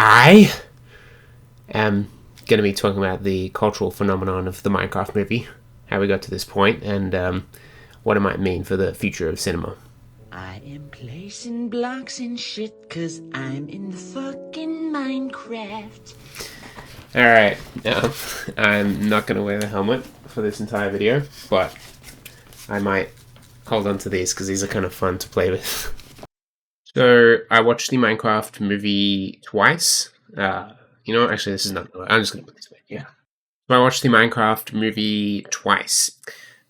I am going to be talking about the cultural phenomenon of the Minecraft movie, how we got to this point, and what it might mean for the future of cinema. I am placing blocks and shit cause I'm in the fucking Minecraft. Alright, now, I'm not going to wear the helmet for this entire video, but I might hold on to these because these are kind of fun to play with. So, I watched the Minecraft movie twice. Actually, this is not. I'm just going to put this away. Yeah. So, I watched the Minecraft movie twice.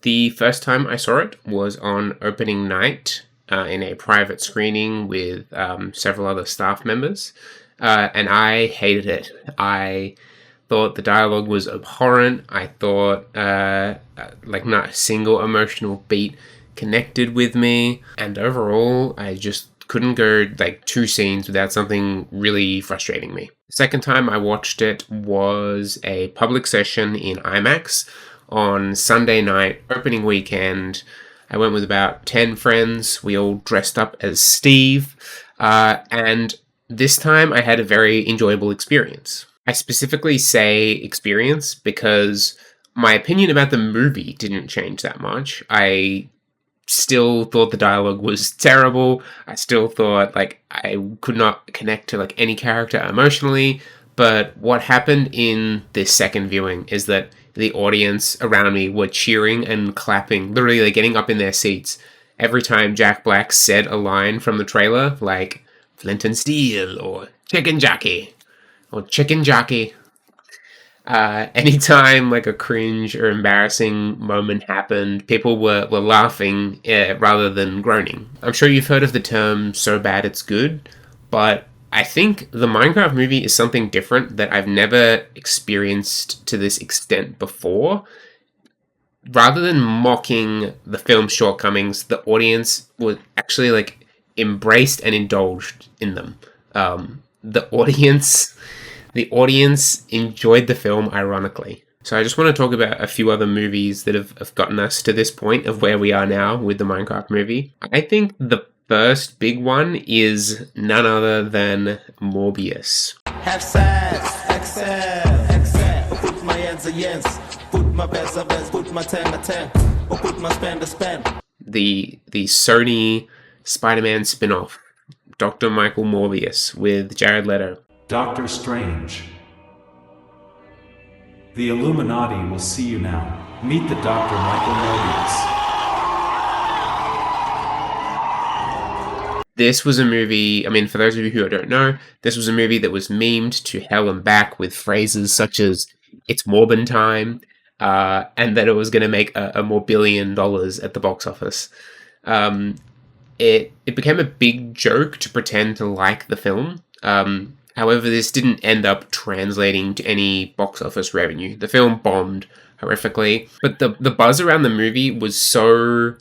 The first time I saw it was on opening night in a private screening with several other staff members, and I hated it. I thought the dialogue was abhorrent. I thought not a single emotional beat connected with me, and overall I just couldn't go like 2 scenes without something really frustrating me. The second time I watched it was a public session in IMAX on Sunday night, opening weekend. I went with about 10 friends. We all dressed up as Steve, and this time I had a very enjoyable experience. I specifically say experience because my opinion about the movie didn't change that much. I still thought the dialogue was terrible. I still thought I could not connect to any character emotionally. But what happened in this second viewing is that the audience around me were cheering and clapping, literally getting up in their seats every time Jack Black said a line from the trailer, like Flint and Steel or Chicken Jockey. Anytime a cringe or embarrassing moment happened, people were laughing rather than groaning. I'm sure you've heard of the term "so bad it's good," but I think the Minecraft movie is something different that I've never experienced to this extent before. Rather than mocking the film's shortcomings, the audience was actually embraced and indulged in them. The audience enjoyed the film ironically. So I just want to talk about a few other movies that have gotten us to this point of where we are now with the Minecraft movie. I think the first big one is none other than Morbius. Have sex, excel, put my hands against, put my best, put my 10, or put my spend. The Sony Spider-Man spin-off, Dr. Michael Morbius with Jared Leto. Doctor Strange. The Illuminati will see you now. Meet the Dr. Michael Morbius. This was a movie, for those of you who don't know, this was a movie that was memed to hell and back with phrases such as, "It's Morbin time," and that it was going to make a more $1 billion at the box office. It became a big joke to pretend to like the film. However, this didn't end up translating to any box office revenue. The film bombed horrifically, but the buzz around the movie was so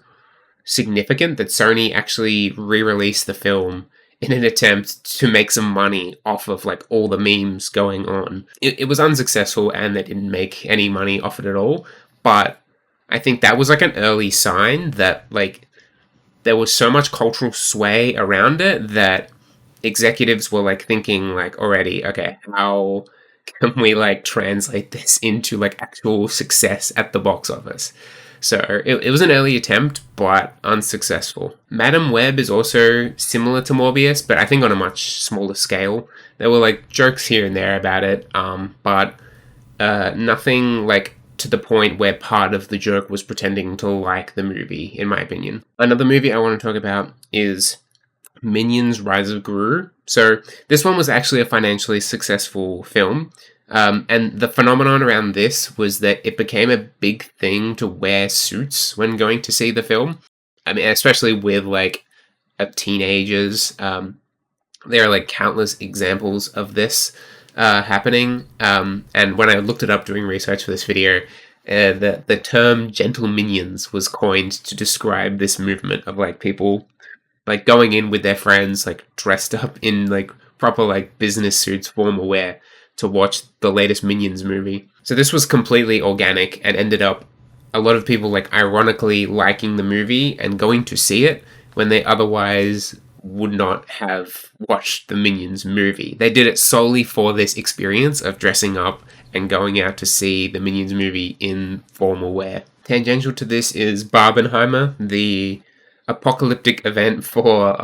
significant that Sony actually re-released the film in an attempt to make some money off of all the memes going on. It was unsuccessful and they didn't make any money off it at all, but I think that was an early sign that there was so much cultural sway around it that executives were thinking already, okay, how can we translate this into actual success at the box office? So it was an early attempt, but unsuccessful. Madam Web is also similar to Morbius, but I think on a much smaller scale. There were jokes here and there about it, but nothing to the point where part of the joke was pretending to like the movie, in my opinion. Another movie I want to talk about is Minions: Rise of Gru. So this one was actually a financially successful film. And the phenomenon around this was that it became a big thing to wear suits when going to see the film. Especially with teenagers. There are countless examples of this happening. And when I looked it up doing research for this video, the term gentle minions was coined to describe this movement of people going in with their friends, dressed up in proper business suits, formal wear, to watch the latest Minions movie. So this was completely organic and ended up a lot of people ironically liking the movie and going to see it when they otherwise would not have watched the Minions movie. They did it solely for this experience of dressing up and going out to see the Minions movie in formal wear. Tangential to this is Barbenheimer, the apocalyptic event for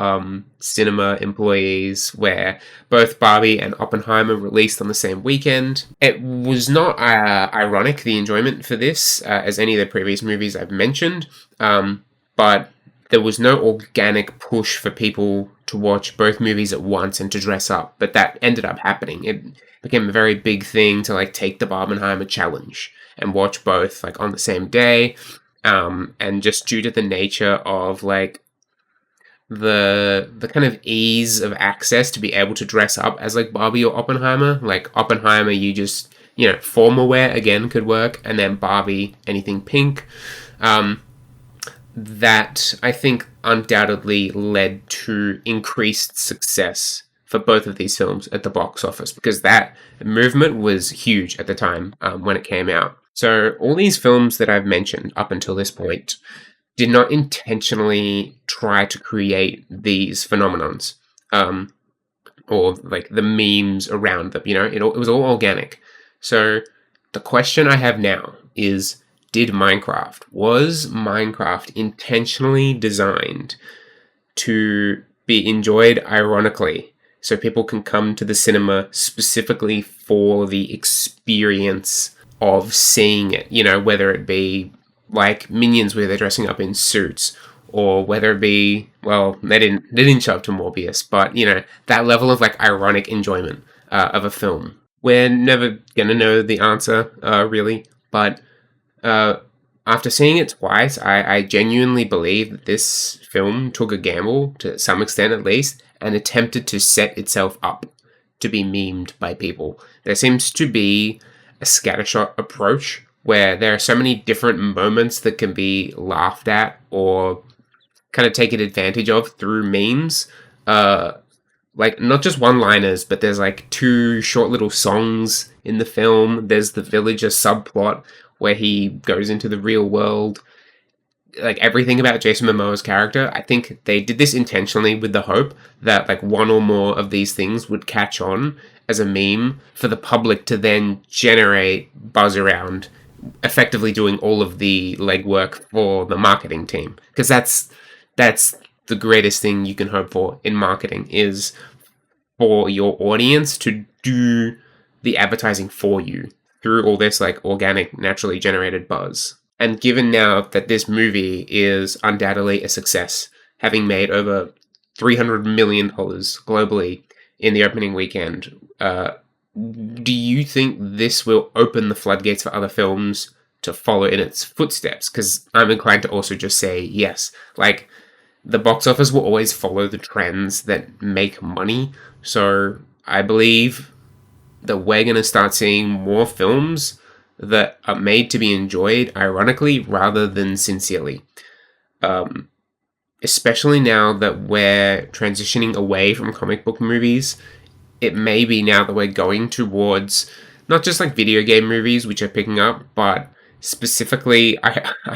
cinema employees where both Barbie and Oppenheimer released on the same weekend. It was not ironic, the enjoyment for this, as any of the previous movies I've mentioned, but there was no organic push for people to watch both movies at once and to dress up, but that ended up happening. It became a very big thing to like take the Barbenheimer challenge and watch both like on the same day. And just due to the nature of like the kind of ease of access to be able to dress up as like Barbie or Oppenheimer, like Oppenheimer, you just, you know, formal wear again could work, and then Barbie, anything pink. That I think undoubtedly led to increased success for both of these films at the box office, because that movement was huge at the time when it came out. So all these films that I've mentioned up until this point did not intentionally try to create these phenomenons, or like the memes around them. You know, it was all organic. So the question I have now is, was Minecraft intentionally designed to be enjoyed ironically so people can come to the cinema specifically for the experience of seeing it, you know, whether it be like Minions where they're dressing up in suits, or whether it be, well, they didn't show up to Morbius, but, you know, that level of like ironic enjoyment of a film. We're never gonna know the answer, really, but after seeing it twice, I genuinely believe that this film took a gamble, to some extent at least, and attempted to set itself up to be memed by people. There seems to be a scattershot approach where there are so many different moments that can be laughed at or kind of taken advantage of through memes. Like, not just one-liners, but there's like 2 short little songs in the film. There's the villager subplot where he goes into the real world. Like, everything about Jason Momoa's character, I think they did this intentionally with the hope that like one or more of these things would catch on as a meme for the public to then generate buzz around, effectively doing all of the legwork for the marketing team. Because that's the greatest thing you can hope for in marketing, is for your audience to do the advertising for you through all this like organic, naturally generated buzz. And given now that this movie is undoubtedly a success, having made over $300 million globally in the opening weekend, do you think this will open the floodgates for other films to follow in its footsteps? Because I'm inclined to also just say yes. Like, the box office will always follow the trends that make money, so I believe that we're going to start seeing more films that are made to be enjoyed ironically rather than sincerely. Especially now that we're transitioning away from comic book movies, it may be now that we're going towards not just like video game movies, which are picking up, but specifically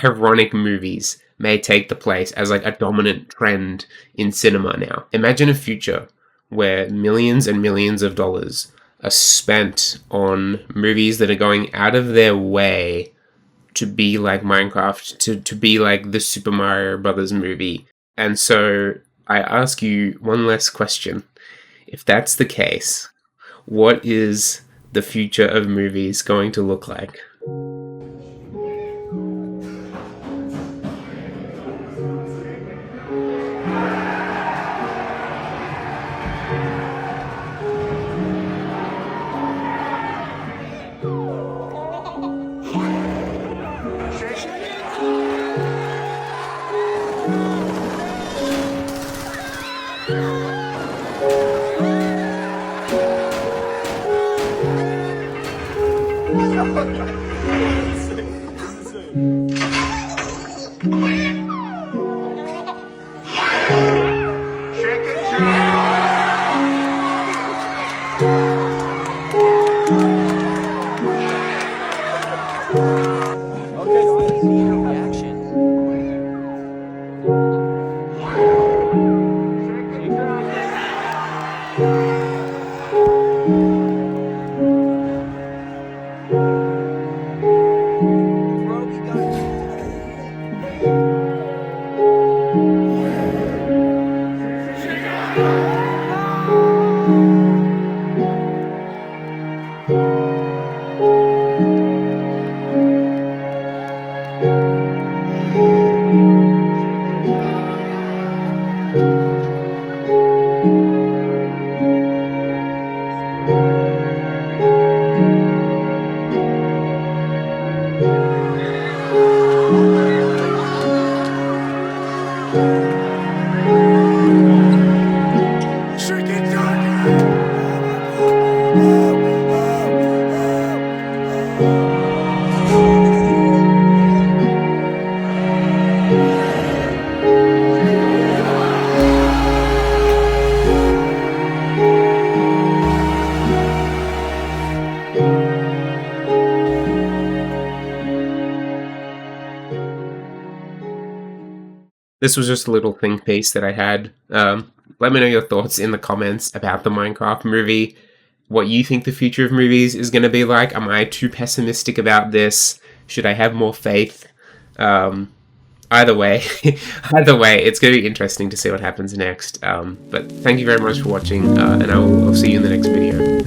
ironic movies may take the place as like a dominant trend in cinema now. Imagine a future where millions and millions of dollars are spent on movies that are going out of their way to be like Minecraft, to be like the Super Mario Brothers movie. And so I ask you one last question. If that's the case, what is the future of movies going to look like? this was just a little think piece that I had. Let me know your thoughts in the comments about the Minecraft movie. What you think the future of movies is going to be like. Am I too pessimistic about this? Should I have more faith? Either way, it's going to be interesting to see what happens next. But thank you very much for watching, and I'll see you in the next video.